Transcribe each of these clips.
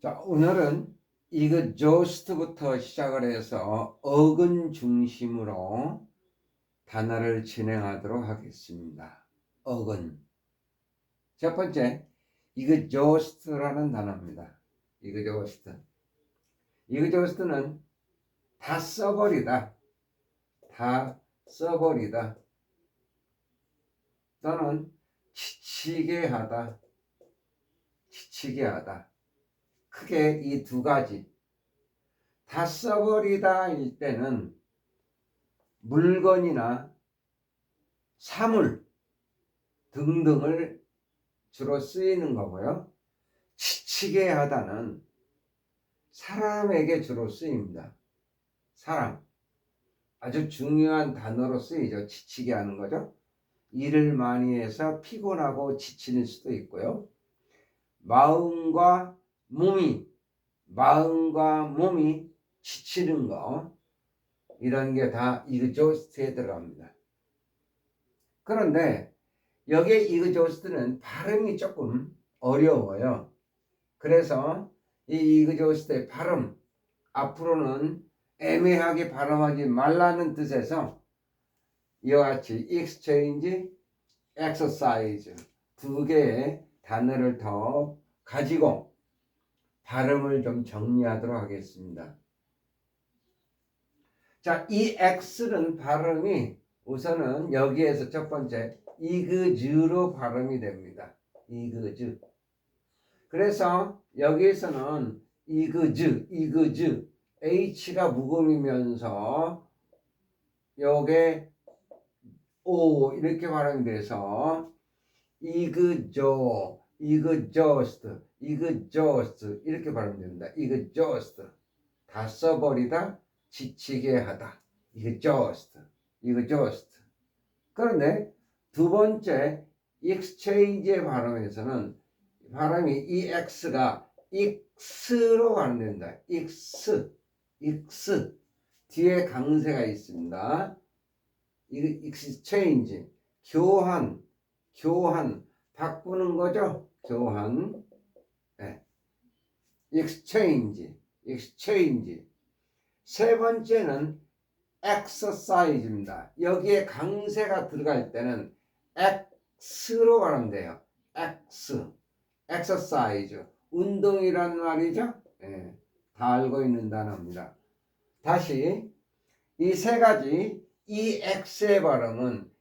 자, 오늘은 exhaust부터 시작을 해서 어근 중심으로 단어를 진행하도록 하겠습니다. 어근. 첫 번째, exhaust라는 단어입니다. exhaust. exhaust는 다 써버리다, 다 써버리다, 또는 지치게 하다, 지치게 하다. 크게 이 두 가지. 다 써버리다 일 때는 물건이나 사물 등등을 주로 쓰이는 거고요. 지치게 하다는 사람에게 주로 쓰입니다. 사람. 아주 중요한 단어로 쓰이죠. 지치게 하는 거죠. 일을 많이 해서 피곤하고 지칠 수도 있고요. 마음과 몸이 지치는 거, 이런 게 다 exhaust에 들어갑니다. 그런데 여기에 exhaust는 발음이 조금 어려워요. 그래서 이 exhaust의 발음, 앞으로는 애매하게 발음하지 말라는 뜻에서 이와 같이 exchange, exercise 두 개의 단어를 더 가지고 발음을 좀 정리하도록 하겠습니다. 자, 이 X는 발음이 우선은 여기에서 첫 번째 이그즈로 발음이 됩니다. 이그즈. 그래서 여기에서는 이그즈 H가 묵음이면서 요게 O 이렇게 발음이 돼서 exhaust 이렇게 발음됩니다. exhaust 다 써버리다, 지치게 하다. exhaust. 그런데 두 번째 exchange의 발음에서는 발음이 이 X가 X로 발음된다. X 뒤에 강세가 있습니다. exchange 교환 바꾸는 거죠. 교환. 네. exchange. 세 번째는 exercise입니다. 여기에 강세가 들어갈 때는 X로 발음돼요. exercise. 운동이란 말이죠. 네. 다 알고 있는 단어입니다. 다시 이 세 가지 EX의 발음은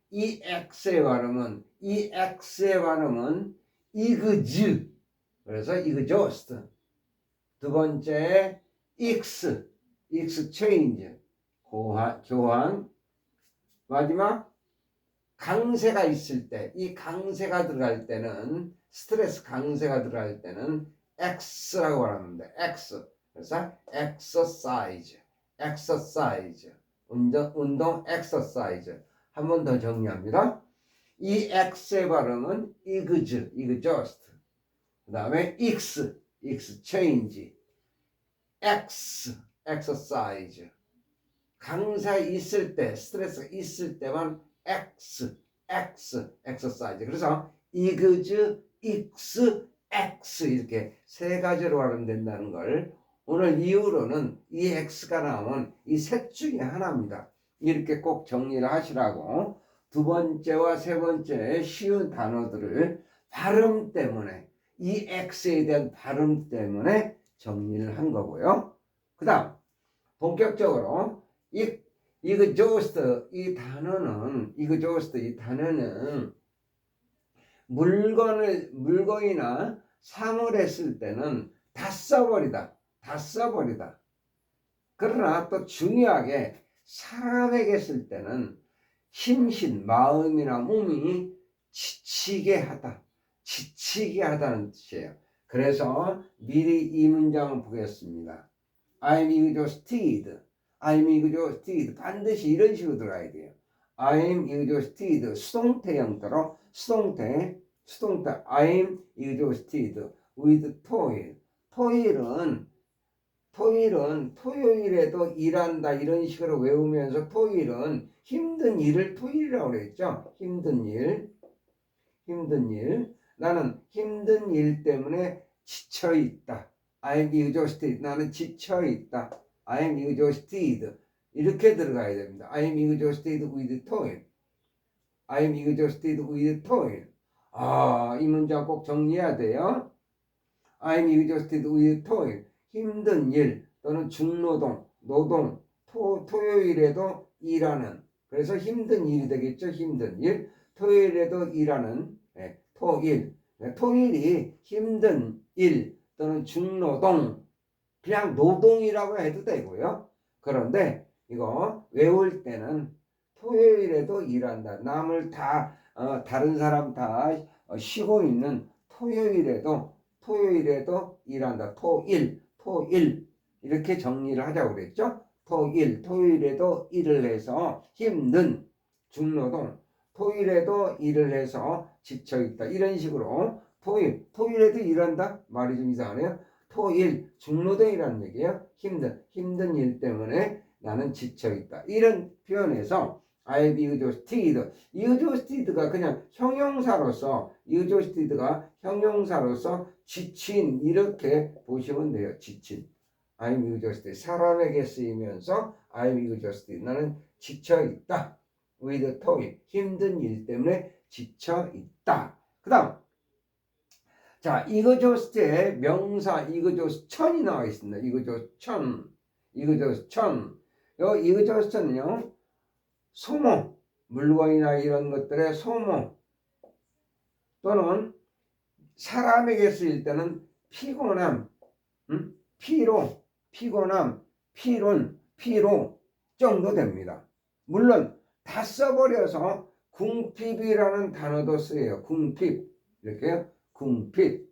이그즈. 그래서 exhaust. 두 번째 exchange. 교환. 마지막 강세가 있을 때, 이 강세가 들어갈 때는, 스트레스 강세가 들어갈 때는 X라고 말합니다. X. 그래서 exercise. 운동 exercise. 한 번 더 정리합니다. 이 X의 발음은 exhaust. 그 다음에 exchange, exercise. 강사 있을 때, 스트레스가 있을 때만 exercise. 그래서 X 이렇게 세 가지로 발음된다는 걸 오늘 이후로는 이 X가 나오면 이 셋 중에 하나입니다. 이렇게 꼭 정리를 하시라고 두 번째와 세 번째 쉬운 단어들을 발음 때문에 이 X에 대한 발음 때문에 정리를 한 거고요. 그 다음 본격적으로 exhaust 이 단어는 물건이나 사물에 쓸 때는 다 써버리다. 그러나 또 중요하게 사람에게 쓸 때는 심신, 마음이나 몸이 지치게 하다는 뜻이에요. 그래서 미리 이 문장을 보겠습니다. I'm exhausted. 반드시 이런 식으로 들어가야 돼요. I'm exhausted. 수동태 형태로 수동태 I'm exhausted with toil. 토일은 토요일에도 일한다 이런 식으로 외우면서 토일은 힘든 일을 토일이라고 그랬죠. 힘든 일. 나는 힘든 일 때문에 지쳐 있다. I'm exhausted. 나는 지쳐 있다. I'm exhausted. 이렇게 들어가야 됩니다. I'm exhausted with toil. I'm exhausted with toil. 이 문장 꼭 정리해야 돼요. I'm exhausted with toil. 힘든 일 또는 중노동, 노동, 토요일에도 일하는. 그래서 힘든 일이 되겠죠. 힘든 일. 토요일에도 일하는 토일. 토일이 힘든 일 또는 중노동, 그냥 노동이라고 해도 되고요. 그런데 이거 외울 때는 토요일에도 일한다. 남을 다 다른 사람 다 쉬고 있는 토요일에도 일한다. 토일 이렇게 정리를 하자고 그랬죠. 토요일에도 일을 해서 힘든 중노동, 토요일에도 일을 해서 지쳐있다. 이런 식으로 토요일에도 일한다? 말이 좀 이상하네요. 토일, 중노동이라는 얘기예요. 힘든 일 때문에 나는 지쳐있다. 이런 표현에서 I've exhausted. exhausted가 그냥 형용사로서 지친 이렇게 보시면 돼요. 지친. I'm exhausted. 사람에게 쓰이면서 I'm exhausted. 나는 지쳐있다. with toil. 힘든 일 때문에 지쳐있다. 그 다음 자, exhaust의 명사 exhaustion이 나와 있습니다. exhaustion. 요 exhaustion은요 소모, 물건이나 이런 것들의 소모 또는 사람에게 쓰일 때는 피곤함, 피로, 피곤함, 피로 정도 됩니다. 물론 다 써버려서 궁핍이라는 단어도 쓰여요. 궁핍. 이렇게요. 궁핍.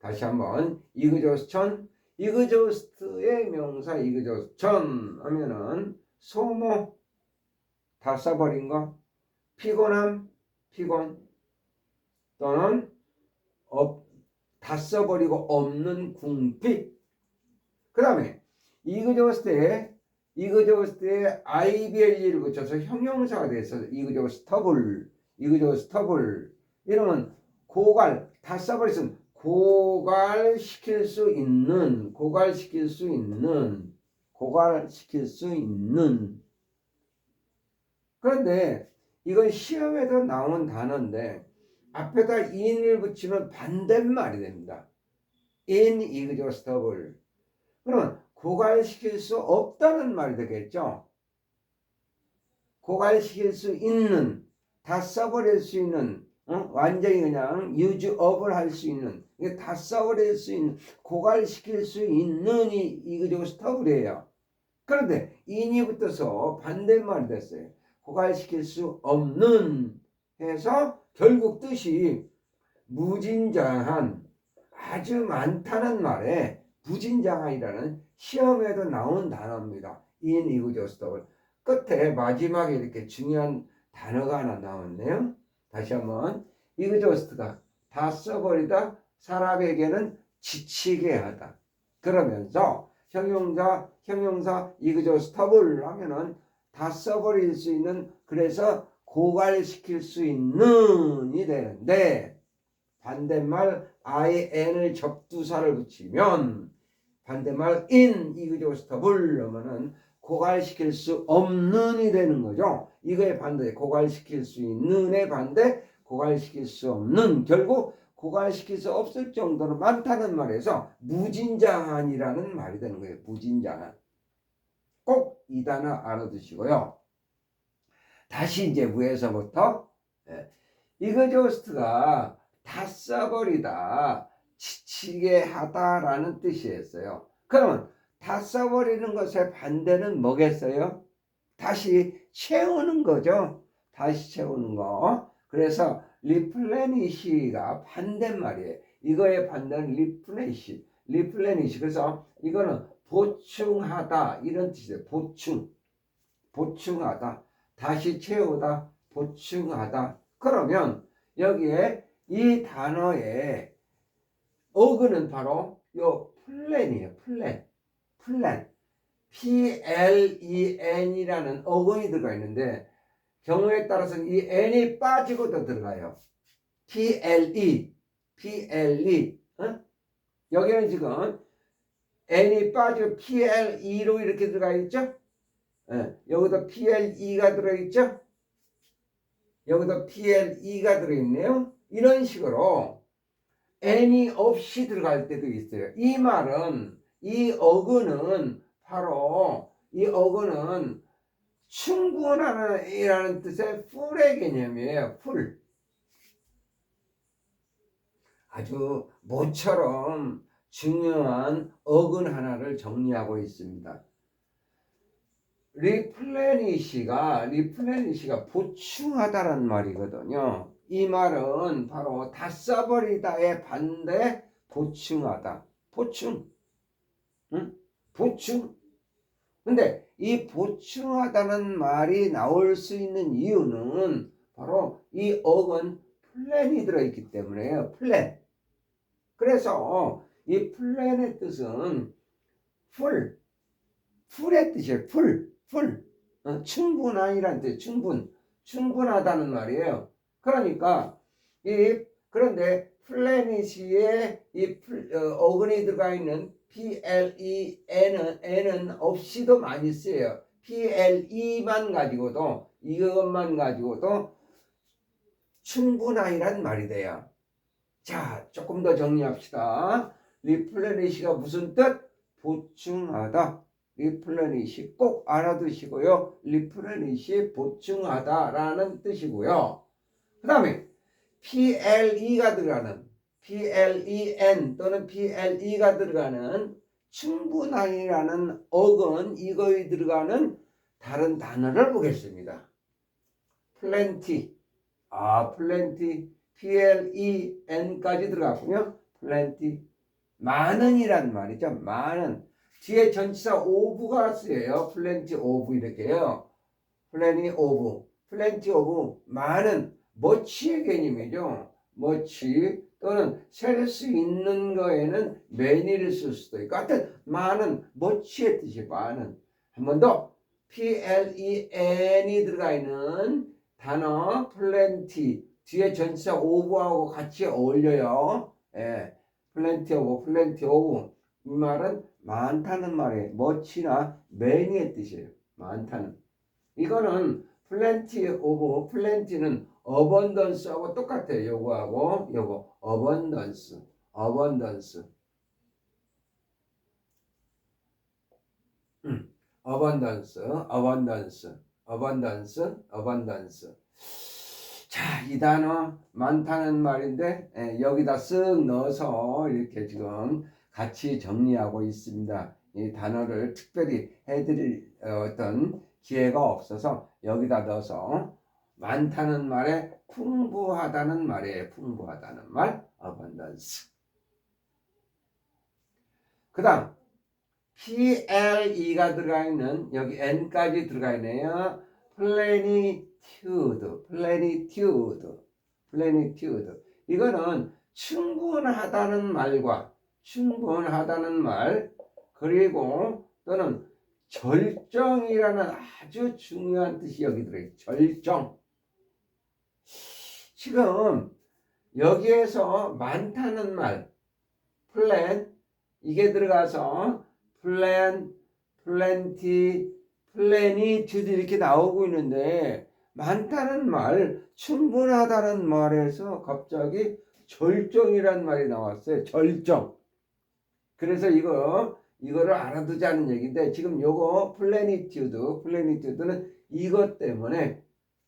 다시 한번 exhaustion, exhaust의 명사 exhaustion 하면은 소모 다 써버린 거, 피곤함, 피곤 또는 다 써버리고 없는 궁핍. 그 다음에 exhaust의 IBLE를 붙여서 형용사가 돼서 exhaustible 이러면 고갈 다 써버렸으면 고갈시킬 수 있는 그런데 이건 시험에도 나온 단어인데 앞에다 in을 붙이면 반대말이 됩니다. inexhaustible. 그러면 고갈시킬 수 없다는 말이 되겠죠. 고갈시킬 수 있는, 다 써버릴 수 있는, 완전히 그냥 유즈업을 할 수 있는, 다 써버릴 수 있는, 고갈시킬 수 있는 exhaustible이에요. 그런데 in이 붙어서 반대말이 됐어요. 고갈시킬 수 없는 해서 결국 뜻이 무진장한, 아주 많다는 말에 무진장한이라는 시험에도 나온 단어입니다. inexhaustible. 끝에 마지막에 이렇게 중요한 단어가 하나 나왔네요. 다시 한번 exhaust가 다 써버리다, 사람에게는 지치게 하다. 그러면서 형용사 exhaustible 하면은 다 써버릴 수 있는, 그래서 고갈시킬 수 있는이 되는데 반대말 in을 접두사를 붙이면 반대말 inexhaustible 하면은 고갈시킬 수 없는이 되는 거죠. 이거의 반대, 고갈시킬 수 있는의 반대, 고갈시킬 수 없는. 결국 고갈시킬 수 없을 정도로 많다는 말에서 무진장한이라는 말이 되는 거예요. 무진장한. 꼭 이 단어 알아두시고요. 다시 이제 위에서부터 exhaust가 다 써버리다, 지치게 하다라는 뜻이었어요. 그러면 다 써버리는 것의 반대는 뭐겠어요? 다시 채우는 거죠. 다시 채우는 거. 그래서 replenish가 반대말이에요. 이거의 반대는 replenish. 그래서 이거는 보충하다 이런 뜻이에요. 보충하다, 다시 채우다, 보충하다. 그러면 여기에 이 단어의 어근은 바로 요 플랜이에요. 플랜. PLEN이라는 어근이 들어가 있는데 경우에 따라서는 이 N이 빠지고도 들어가요. PLE. 여기는 지금 n이 빠지고 PLE로 이렇게 들어가 있죠. 예, 여기도 PLE가 들어있죠. 여기도 PLE가 들어있네요. 이런 식으로 n이 없이 들어갈 때도 있어요. 이 말은 이 어근은 바로 이 어근은 충분하다는 뜻의 full의 개념이에요. full. 아주 모처럼 중요한 어근 하나를 정리하고 있습니다. 리플레니시가 보충하다란 말이거든요. 이 말은 바로 다 써버리다의 반대 보충하다. 보충. 응? 보충. 근데 이 보충하다는 말이 나올 수 있는 이유는 바로 이 어근 플랜이 들어있기 때문에요. 플랜. 그래서 이 플랜의 뜻은 풀의 뜻이에요. 풀. 충분한이란 뜻, 충분하다는 말이에요. 그러니까 그런데 플래닛의 어근이 들어가 있는 PLEN은 없이도 많이 쓰여요. PLE만 가지고도 이것만 가지고도 충분한이란 말이 돼요. 자, 조금 더 정리합시다. 리플레니시가 무슨 뜻? 보충하다. 리플레니시 꼭 알아두시고요. 리플레니시 보충하다라는 뜻이고요. 그 다음에 PLE가 들어가는 PLEN 또는 PLE가 들어가는 충분한이라는 어근 이거에 들어가는 다른 단어를 보겠습니다. 플랜티. 플랜티. PLEN까지 들어갔군요. 플랜티. 많은이란 말이죠. 많은. 뒤에 전치사 오브가 쓰여요. 플랜티 오브 이렇게요. 플랜티 오브. 많은. 머치의 개념이죠. 머치 또는 셀 수 있는 거에는 many를 쓸 수도 있고 하여튼 많은. 머치의 뜻이 많은. 한 번 더. PLEN이 들어가 있는 단어 플랜티. 뒤에 전치사 오브하고 같이 어울려요. 예. 플랜티 오브. 이 말은 많다는 말이에요. much나 many의 뜻이에요. 많다는. 이거는 플랜티는 abundance하고 똑같아요. 요거하고 요거 abundance. abundance. 자, 이 단어 많다는 말인데 여기다 쓱 넣어서 이렇게 지금 같이 정리하고 있습니다. 이 단어를 특별히 해드릴 어떤 기회가 없어서 여기다 넣어서 많다는 말에 풍부하다는 말이에요. 풍부하다는 말 abundance. 그 다음 PLE가 들어가 있는 여기 N까지 들어가 있네요. plenitude. 이거는 충분하다는 말 그리고 또는 절정이라는 아주 중요한 뜻이 여기 들어있어요. 절정. 지금 여기에서 많다는 말 플랜 이게 들어가서 플랜티 플래니튜드 이렇게 나오고 있는데 많다는 말, 충분하다는 말에서 갑자기 절정이란 말이 나왔어요. 절정. 그래서 이거를 알아두자는 얘기인데 지금 요거 플래니튜드는 이것 때문에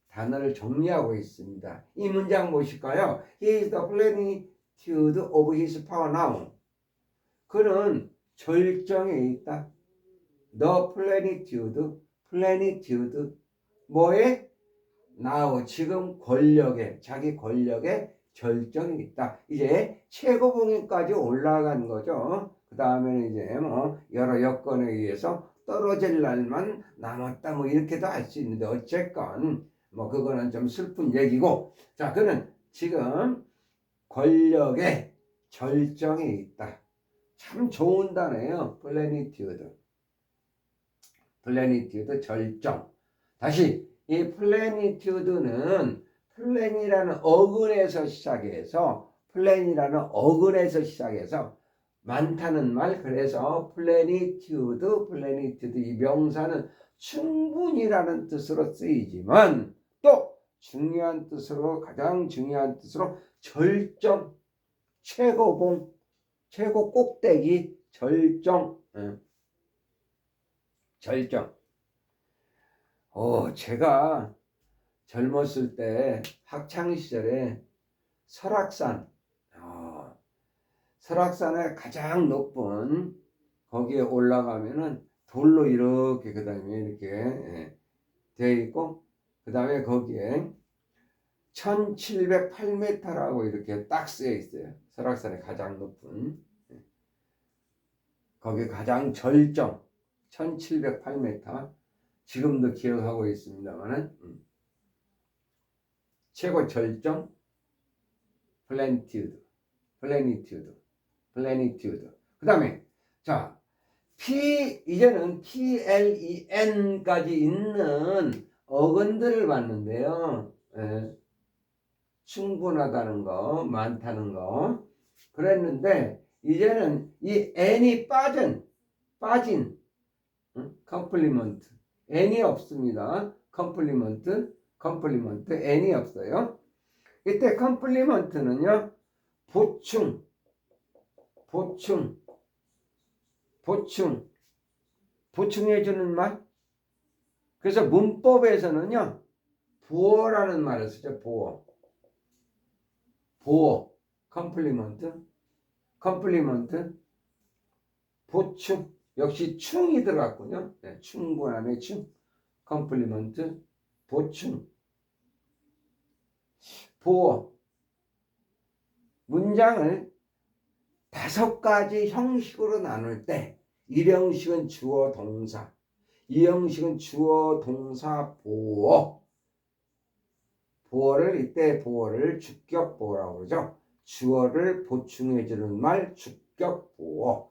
단어를 정리하고 있습니다. 이 문장 보실까요? He is the plenitude of his power now. 그는 절정에 있다. The plenitude 뭐에? now 지금 자기 권력에 절정이 있다. 이제 최고봉위까지 올라간 거죠. 그 다음에는 이제 여러 여건에 의해서 떨어질 날만 남았다 이렇게도 할 수 있는데 어쨌건 그거는 좀 슬픈 얘기고 자 그는 지금 권력에 절정에 있다. 참 좋은 단어예요. 플래니튜드 절정. 다시 이 플래니튜드는 플랜이라는 어근에서 시작해서 많다는 말. 그래서 플래니튜드 이 명사는 충분이라는 뜻으로 쓰이지만 또 중요한 뜻으로 가장 중요한 뜻으로 절정, 최고봉, 최고 꼭대기, 절정, 절정. 제가 젊었을 때 학창 시절에 설악산의 가장 높은 거기에 올라가면은 돌로 이렇게 그다음에 이렇게 되어 있고 그다음에 거기에 1708m라고 이렇게 딱 쓰여 있어요. 설악산의 가장 높은 거기 가장 절정 1708m 지금도 기억하고 있습니다만은 최고 절정 플래니튜드 그 다음에 자 이제는 PLEN까지 있는 어근들을 봤는데요. 충분하다는 거, 많다는 거 그랬는데 이제는 이 N이 빠진 컴플리먼트 N이 없습니다. 컴플리먼트 N이 없어요. 이때 컴플리먼트는요 보충해주는 말. 그래서 문법에서는요 보어라는 말을 쓰죠. 보어 컴플리먼트 보충 역시 충이 들어갔군요. 충분함의 충 컴플리먼트 보충 보어 문장을 5가지 형식으로 나눌 때 1형식은 주어 동사 2형식은 주어 동사 보어를 이때 보어를 주격 보어라고 그러죠. 주어를 보충해주는 말 주격 보어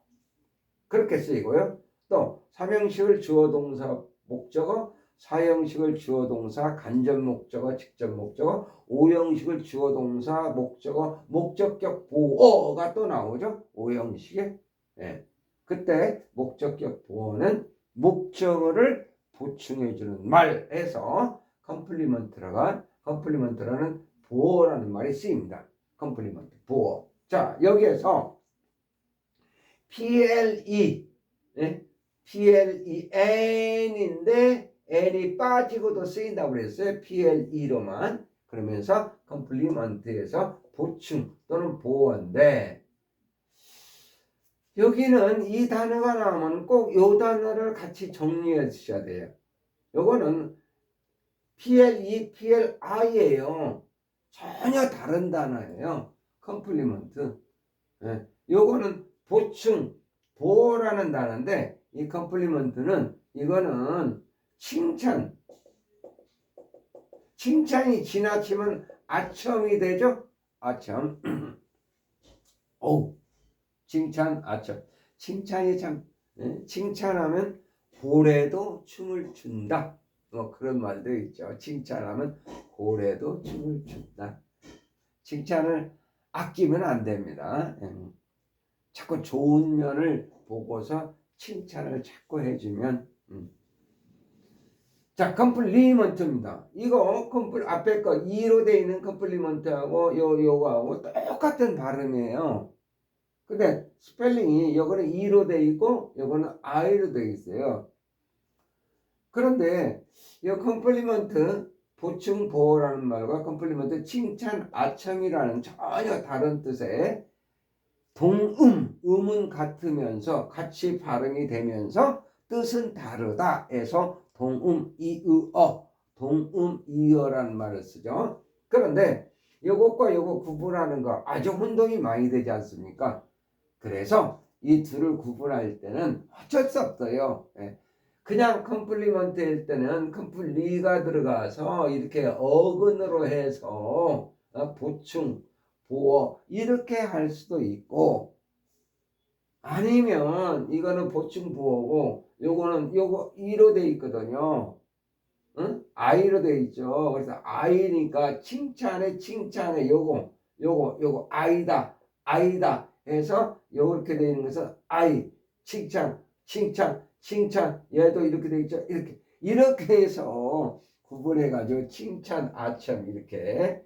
그렇게 쓰이고요. 또 3형식을 주어 동사 목적어 4형식을 주어 동사 간접 목적어 직접 목적어 5형식을 주어 동사 목적어 목적격 보어가 또 나오죠. 5형식에 그때 목적격 보어는 목적어를 보충해주는 말에서 컴플리먼트라는 보어라는 말이 쓰입니다. 컴플리먼트 보어. 자 여기에서 PLEN인데 N이 빠지고도 쓰인다고 그랬어요. PLE로만. 그러면서 컴플리먼트에서 보충 또는 보어인데 여기는 이 단어가 나오면 꼭 이 단어를 같이 정리해 주셔야 돼요. 요거는 PLE, PLI예요. 전혀 다른 단어예요. 컴플리먼트. 요거는 보충, 보어라는 단어인데 이 컴플리먼트는 이거는 칭찬이 지나치면 아첨이 되죠. 아첨. 칭찬, 아첨. 칭찬이 참 칭찬하면 고래도 춤을 춘다. 뭐 그런 말도 있죠. 칭찬하면 고래도 춤을 춘다. 칭찬을 아끼면 안 됩니다. 자꾸 좋은 면을 보고서 칭찬을 자꾸 해주면 자 컴플리먼트입니다. 이거 앞에 거 2로 되어 있는 컴플리먼트하고 요거하고 똑같은 발음이에요. 근데 스펠링이 요거는 2로 되어 있고 요거는 I로 되어 있어요. 그런데 이 컴플리먼트 보충 보어라는 말과 컴플리먼트 칭찬 아첨이라는 전혀 다른 뜻의 음은 같으면서 같이 발음이 되면서 뜻은 다르다 해서 동음이어라는 말을 쓰죠. 그런데 요것과 요거 구분하는 거 아주 혼동이 많이 되지 않습니까? 그래서 이 둘을 구분할 때는 어쩔 수 없어요. 그냥 컴플리먼트일 때는 컴플리가 들어가서 이렇게 어근으로 해서 보충, 보어 이렇게 할 수도 있고 아니면 이거는 보충 보어고 요거는 요거 이로 돼 있거든요. 응? I로 돼 있죠. 그래서 I니까 칭찬에 요거 아이다 해서 이렇게 되어 있는 것은 I 칭찬 칭찬 칭찬 얘도 이렇게 되어 있죠. 이렇게 해서 구분해 가지고 칭찬 아첨 이렇게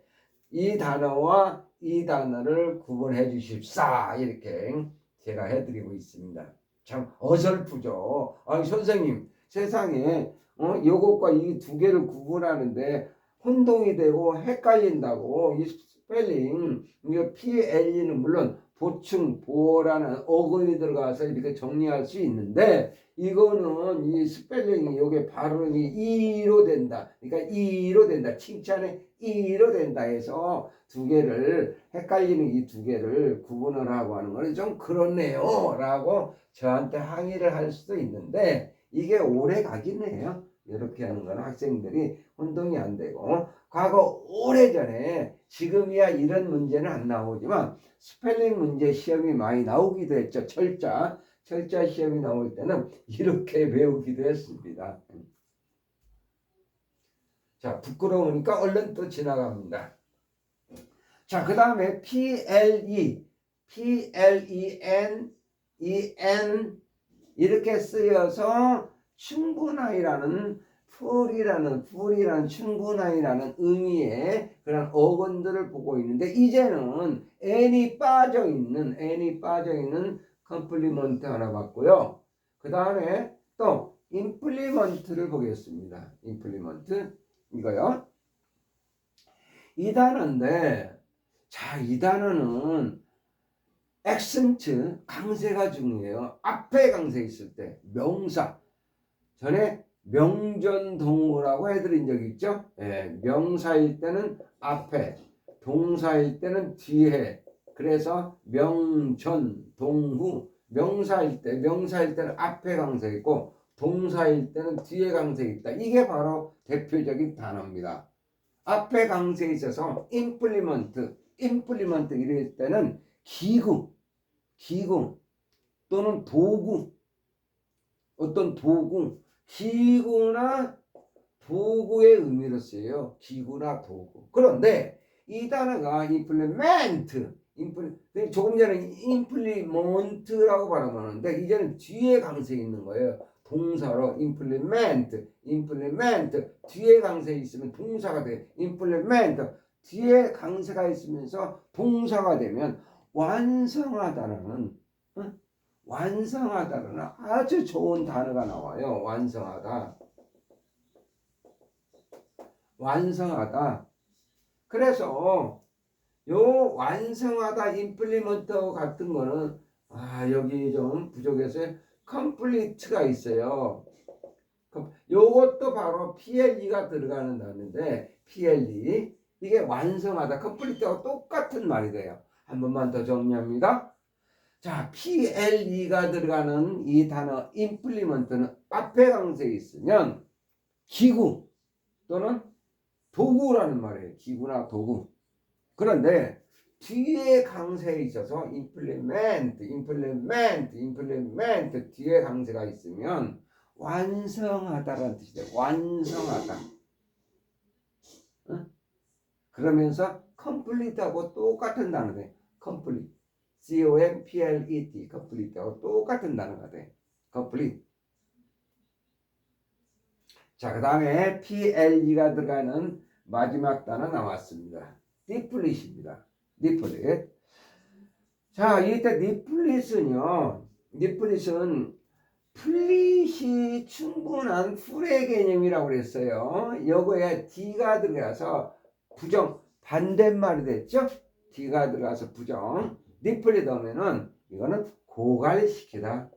이 단어와 이 단어를 구분해 주십사 이렇게 제가 해드리고 있습니다. 참 어설프죠. 아니 선생님 세상에 요것과 이 두 개를 구분하는데 혼동이 되고 헷갈린다고 이 스펠링 이거 PLE는 물론 보충 보라는 어근이 들어가서 이렇게 정리할 수 있는데 이거는 이 스펠링이 요게 발음이 이로 된다. 그러니까 이로 된다. 칭찬에 이로 된다 해서 두 개를 헷갈리는 이 두 개를 구분을 하고 하는 거는 좀 그렇네요 라고 저한테 항의를 할 수도 있는데 이게 오래 가긴 해요. 이렇게 하는 건 학생들이 혼동이 안 되고 과거 오래전에 지금이야 이런 문제는 안 나오지만 스펠링 문제 시험이 많이 나오기도 했죠. 철자 시험이 나올 때는 이렇게 배우기도 했습니다. 자, 부끄러우니까 얼른 또 지나갑니다. 자, 그 다음에 PLEN 이렇게 쓰여서 충분하이라는 풀이라는 충분하이라는 의미의 그런 어근들을 보고 있는데 이제는 n이 빠져 있는 컴플리먼트 하나 봤고요. 그 다음에 또 임플리먼트를 보겠습니다. 임플리먼트 이거요. 이 단어인데 자, 이 단어는 액센트 강세가 중요해요. 앞에 강세 있을 때 명사 전에 명전동우라고 해드린 적 있죠? 예, 명사일 때는 앞에 동사일 때는 뒤에 그래서 명전동후 명사일 때는 앞에 강세 있고 동사일 때는 뒤에 강세 있다. 이게 바로 대표적인 단어입니다. 앞에 강세에 있어서 임플리먼트 이럴 때는 기구 또는 도구 어떤 도구 기구나 도구의 의미로 쓰여요. 기구나 도구. 그런데 이 단어가 임플리먼트 조금 전에 임플리먼트라고 발음하는데 이제는 뒤에 강세 있는 거예요. 동사로 임플리먼트 뒤에 강세 있으면 동사가 돼. 임플리먼트 뒤에 강세가 있으면서 동사가 되면 완성하다는 아주 좋은 단어가 나와요. 완성하다. 그래서 요 완성하다 임플리먼트 같은 거는 여기 좀 부족해서 컴플리트가 있어요. 요것도 바로 PLE가 들어가는 단어인데 PLE 이게 완성하다 컴플리트하고 똑같은 말이 돼요. 한 번만 더 정리합니다. 자, PLE가 들어가는 이 단어 임플리먼트는 앞에 강세에 있으면 기구 또는 도구라는 말이에요. 기구나 도구. 그런데 뒤에 강세에 있어서 임플리먼트 뒤에 강세가 있으면 완성하다라는 뜻이 돼요. 완성하다. 응? 그러면서 컴플리트하고 똑같은 단어 돼. 컴플리트. COMPLET 컴플리트하고 똑같은 단어가 돼. 컴플리트. 자, 그 다음에 PLE가 들어가는 마지막 단어 나왔습니다. 디플릿입니다. 디플릿. 자, 이때 디플릿은 플릿이 충분한 풀의 개념이라고 그랬어요. 요거에 D가 들어가서 부정, 반대말이 됐죠? D가 들어가서 부정. 디플릿 하면은 이거는 고갈시키다.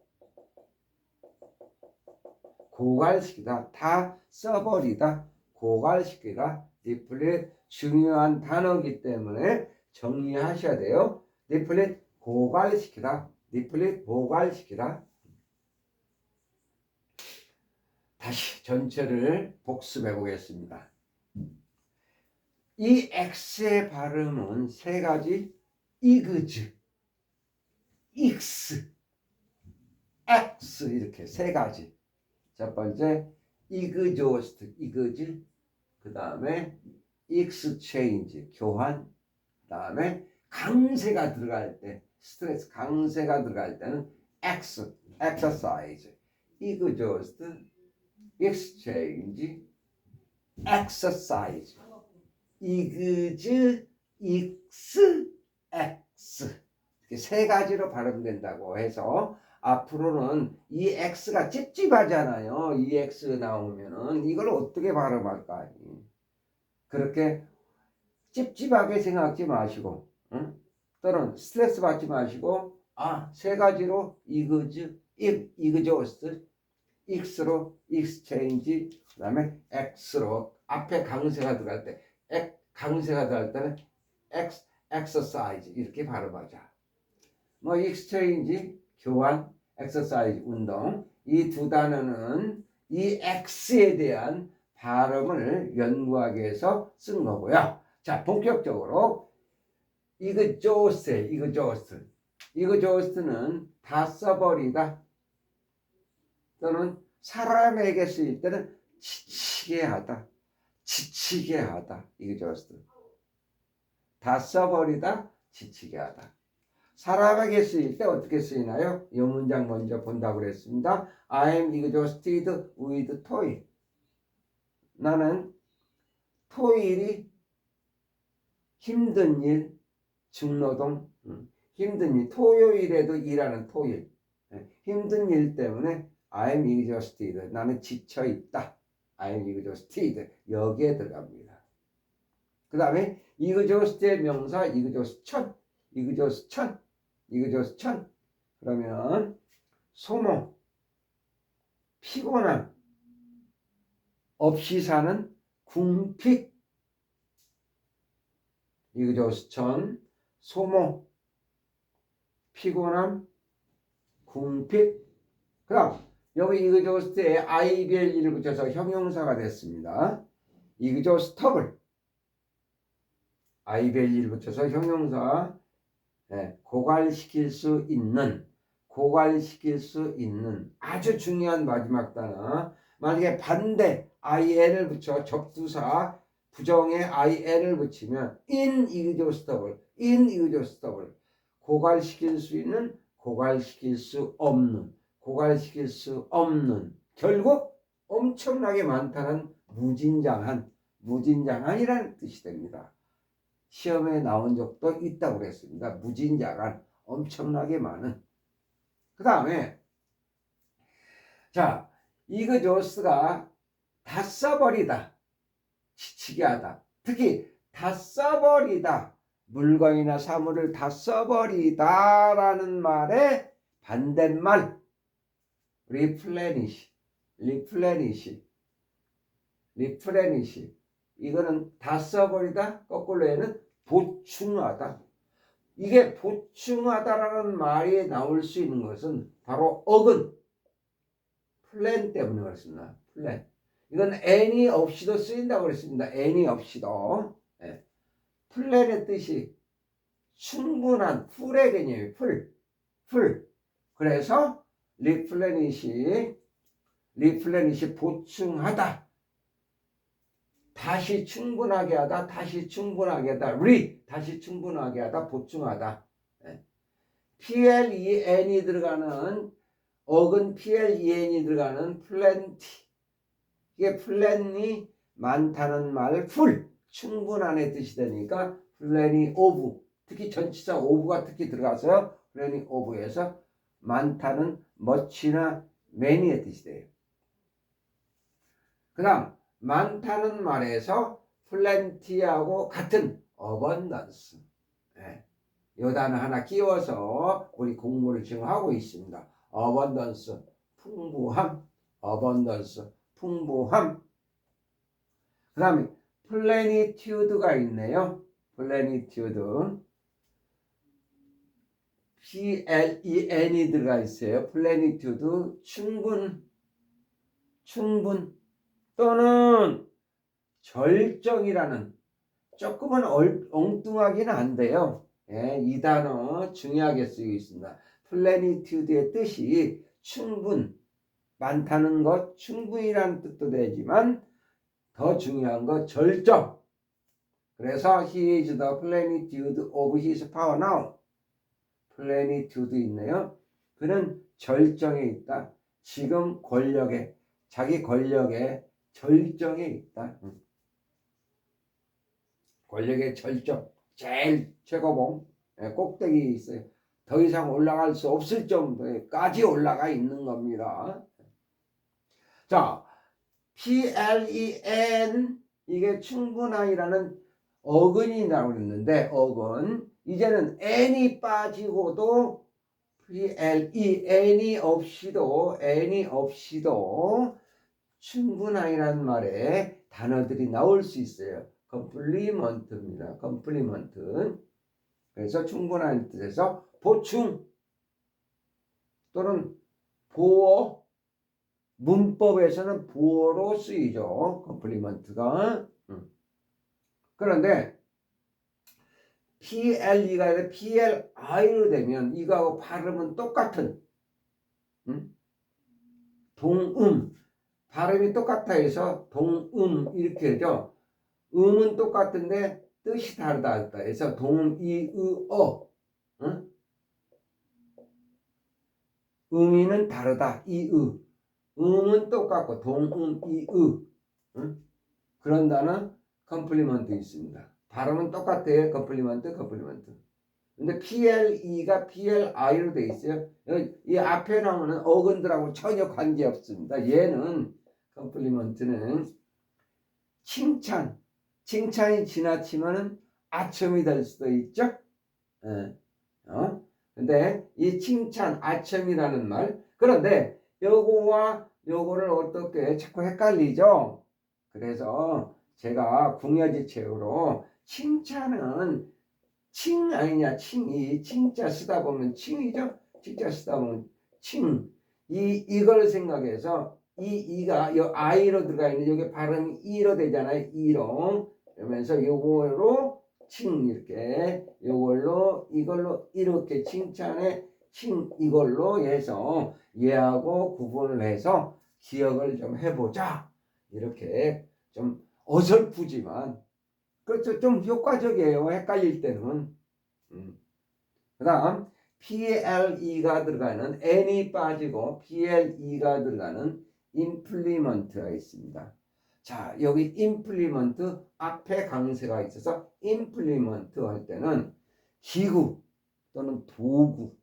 다 써버리다. 고갈시키다. 디플릿 중요한 단어이기 때문에 정리하셔야 돼요. 디플릿 고갈시키다. 다시 전체를 복습해 보겠습니다. 이 X의 발음은 세 가지 이그즈, 익스, X 이렇게 세 가지. 첫 번째 이그조스트, 이그즈. 그 다음에 익스체인지, 교환. 그 다음에 강세가 들어갈 때, 스트레스 강세가 들어갈 때는 X, exercise, exhaust, exchange, exercise, ex, x, x 이렇게 세 가지로 발음된다고 해서 앞으로는 이 X가 찝찝하잖아요. 이 X 나오면은 이걸 어떻게 발음할까? 그렇게 찝찝하게 생각하지 마시고, 응? 또는 스트레스 받지 마시고, 세 가지로 이그즈, 이그조스트, X로 exchange, 그다음에 X로 앞에 강세가 들어갈 때, 강세가 들어갈 때는 exercise 이렇게 발음하자. 뭐 exchange 교환, exercise 운동 이 두 단어는 이 X에 대한 발음을 연구하기 위해서 쓴 거고요. 자, 본격적으로 이그조스트는 다 써버리다 또는 사람에게 쓰일 때는 지치게 하다 이그조스트 다 써버리다 지치게 하다. 사람에게 쓰일 때 어떻게 쓰이나요? 이 문장 먼저 본다고 그랬습니다. I am exhausted with toil. 나는 토일이 힘든 일, 중노동, 힘든 일, 토요일에도 일하는 토일, 힘든 일 때문에 I am exhausted. 나는 지쳐있다. I am exhausted. 여기에 들어갑니다. 그 다음에 exhausted의 명사 exhaustion. 그러면 소모, 피곤함, 없이 사는 궁핍, exhaustion, 소모, 피곤함, 궁핍. 그 다음 여기 exhaust에 IBLE를 붙여서 형용사가 됐습니다. exhaustable, IBLE를 붙여서 형용사, 고갈시킬 수 있는 아주 중요한 마지막 단어. 만약에 반대 IN을 붙여 접두사 부정에 IN을 붙이면 inexhaustible, 고갈시킬 수 있는, 고갈시킬 수 없는, 결국 엄청나게 많다는 무진장한이라는 뜻이 됩니다. 시험에 나온 적도 있다고 그랬습니다. 무진장한, 엄청나게 많은. 그 다음에 자, 이그조스가 다 써버리다, 지치게 하다. 특히 다 써버리다, 물건이나 사물을 다 써버리다 라는 말의 반대말 replenish. 이거는 다 써버리다, 거꾸로 해는 보충하다. 이게 보충하다라는 말이 나올 수 있는 것은 바로 어근, 플랜 때문에 그렇습니다. 플랜. 이건 any 없이도 쓰인다고 그랬습니다. any 없이도. 플랜의 뜻이 충분한, 풀의 개념이 풀. 그래서 리플레니시 보충하다. 다시 충분하게 하다, 다시 충분하게 하다, 보충하다. PLEN이 들어가는 어근 PLEN이 들어가는 플랜티. 이게 플랜이 많다는 말, 풀, 충분한의 뜻이 되니까 플랜이 오브, 특히 전치사 오브가 특히 들어가서 플랜이 오브에서 많다는 much나 many의 뜻이 돼요. 그 다음 많다는 말에서 플랜티하고 같은 abundance. 이 단어 하나 끼워서 우리 공부를 지금 하고 있습니다. abundance, 풍부함. 그 다음에 plenitude가 있네요. plenitude. PLEN이 들어가 있어요. plenitude, 충분 또는 절정이라는, 조금은 엉뚱하긴 한데요. 이 단어 중요하게 쓰이고 있습니다. plenitude의 뜻이 많다는 것, 충분이라는 뜻도 되지만 더 중요한 것 절정, 그래서 he is the plenitude of his power now. plenitude 있네요. 그는 절정에 있다. 지금 권력에, 자기 권력의 절정에 있다. 권력의 절정, 제일 최고봉, 꼭대기에 있어요. 더 이상 올라갈 수 없을 정도까지 올라가 있는 겁니다. 자, PLEN 이게 충분하이라는 어근이라고 그랬는데 어근 이제는 n이 빠지고도 PLE n이 없이도 충분하이라는 말에 단어들이 나올 수 있어요. 컴플리먼트입니다. 컴플리먼트. 그래서 충분한 뜻에서 보충 또는 보어, 문법에서는 보어로 쓰이죠. 컴플리먼트가. 그런데 PLE가 아니라 PLI로 되면 이거하고 발음은 똑같은 동음, 발음이 똑같아 해서 동음 이렇게 되죠. 음은 똑같은데 뜻이 다르다 해서 동음, 이, 으, 어. 음이는 다르다. 이, 으. 음은 똑같고 동음, 이, 으. 그런 단어 컴플리먼트 있습니다. 발음은 똑같아요. 컴플리먼트. 근데 PLE가 PLI로 돼 있어요. 이 앞에 나오는 어근들하고 전혀 관계 없습니다. 얘는 컴플리먼트는 칭찬이 지나치면은 아첨이 될 수도 있죠. 근데 이 칭찬, 아첨이라는 말. 그런데 요거와 요거를 어떻게 자꾸 헷갈리죠. 그래서 제가 궁여지책으로 칭찬은 칭 아니냐, 칭이 칭자 쓰다 보면 칭이죠. 칭자 쓰다 보면 칭. 이걸 생각해서 이가 요 아이로 들어가 있는 여기 발음이 이로 되잖아요. 이로. 그러면서 요거로 칭 이렇게 요걸로 이걸로 이렇게 칭찬에 칭 이걸로 해서 얘하고 구분을 해서 기억을 좀 해보자. 이렇게 좀 어설프지만 그렇죠. 좀 효과적이에요. 헷갈릴 때는. 그 다음 PLE가 들어가는 n이 빠지고 PLE가 들어가는 implement가 있습니다. 자, 여기 implement 앞에 강세가 있어서 implement 할 때는 기구 또는 도구,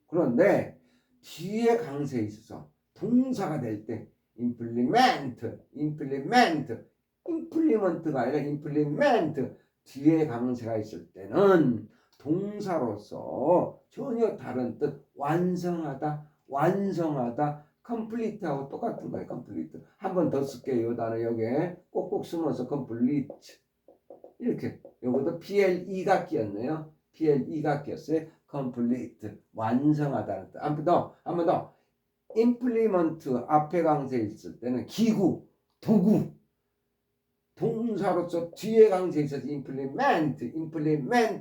그런데 뒤에 강세에 있어서 동사가 될 때 implement가 아니라 implement 뒤에 강세가 있을 때는 동사로서 전혀 다른 뜻 완성하다 complete하고 똑같은 거예요. complete 한 번 더 쓸게요. 이 단어 여기에 꼭꼭 숨어서 complete 이렇게 요것도 PLE가 끼었네요. PLE가 끼었어요. complete 완성하다는 뜻. 한 번 더 implement 앞에 강세 있을 때는 기구 도구 동사로서 뒤에 강세 있어서 implement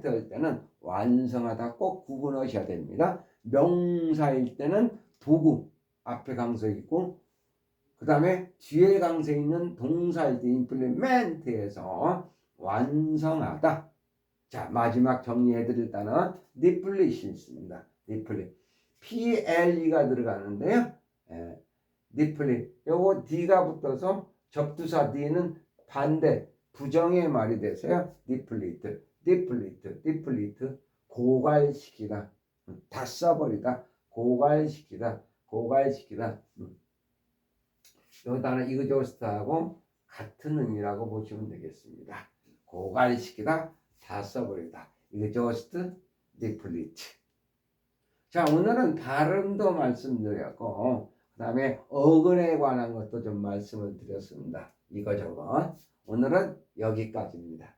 할 때는 완성하다 꼭 구분하셔야 됩니다. 명사일 때는 도구 앞에 강세 있고 그 다음에 뒤에 강세 있는 동사일 때 implement에서 완성하다. 자, 마지막 정리해드릴 단어 deplete 있습니다. deplete PLE가 들어가는데요. deplete 요거 D가 붙어서 접두사 D는 반대 부정의 말이 돼서요. deplete 고갈시키다 다 써버리다 고갈시키다 요 단어 exhaust하고 같은 의미라고 보시면 되겠습니다. 고갈시키다 다 써버리다 exhaust, deplete. 자, 오늘은 발음도 말씀드렸고 그 다음에 어근에 관한 것도 좀 말씀을 드렸습니다. 이거저거 오늘은 여기까지입니다.